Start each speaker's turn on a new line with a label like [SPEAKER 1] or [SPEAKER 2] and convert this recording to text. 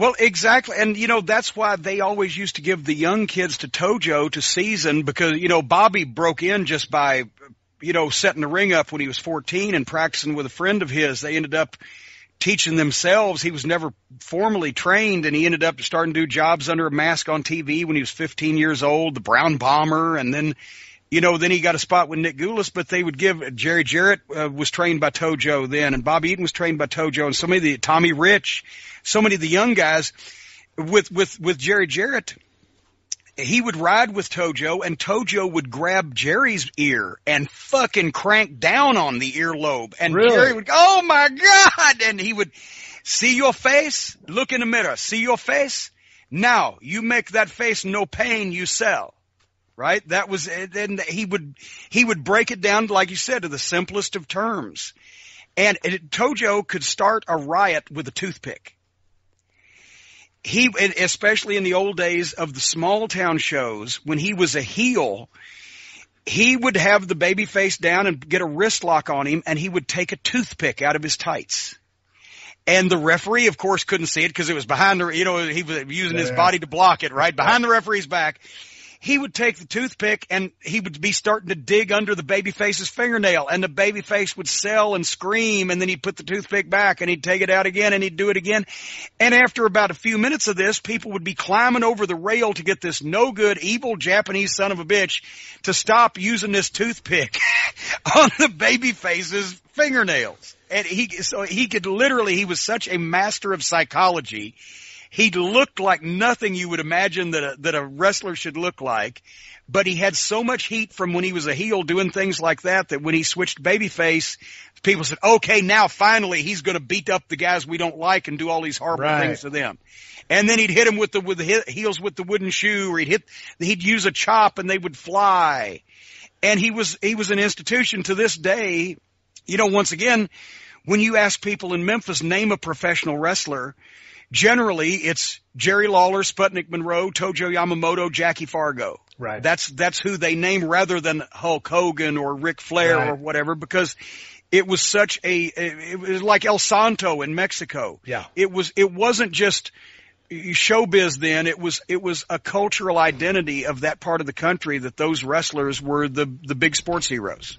[SPEAKER 1] Well, exactly. And, that's why they always used to give the young kids to Tojo to season because, Bobby broke in just by, setting the ring up when he was 14 and practicing with a friend of his. They ended up teaching themselves. He was never formally trained, and he ended up starting to do jobs under a mask on TV when he was 15 years old, the Brown Bomber, and then then he got a spot with Nick Goulas, but they would give Jerry Jarrett was trained by Tojo then, and Bob Eaton was trained by Tojo, and so many of the Tommy Rich, so many of the young guys with Jerry Jarrett. He would ride with Tojo, and Tojo would grab Jerry's ear and fucking crank down on the earlobe, and
[SPEAKER 2] Really?
[SPEAKER 1] Jerry would go, "Oh my God!" And he would see your face, look in the mirror, see your face. Now you make that face no pain, you sell. Right? That was, then he would break it down, like you said, to the simplest of terms. And Tojo could start a riot with a toothpick. Especially in the old days of the small town shows, when he was a heel, he would have the baby face down and get a wrist lock on him, and he would take a toothpick out of his tights. And the referee, of course, couldn't see it because it was behind the, he was using his body to block it, right? Behind the referee's back. He would take the toothpick and he would be starting to dig under the babyface's fingernail, and the babyface would sell and scream, and then he'd put the toothpick back and he'd take it out again and he'd do it again. And after about a few minutes of this, people would be climbing over the rail to get this no good, evil Japanese son of a bitch to stop using this toothpick on the babyface's fingernails. And he was such a master of psychology. He looked like nothing you would imagine that a wrestler should look like, but he had so much heat from when he was a heel doing things like that when he switched babyface, people said, okay, now finally he's going to beat up the guys we don't like and do all these horrible things to them. And then he'd hit him with the heels with the wooden shoe, or he'd use a chop and they would fly. And he was an institution to this day. Once again, when you ask people in Memphis, name a professional wrestler, generally, it's Jerry Lawler, Sputnik Monroe, Tojo Yamamoto, Jackie Fargo.
[SPEAKER 2] Right.
[SPEAKER 1] That's who they name rather than Hulk Hogan or Ric Flair or whatever, because it was it was like El Santo in Mexico. Yeah. It wasn't just showbiz then. It was a cultural identity of that part of the country that those wrestlers were the big sports heroes.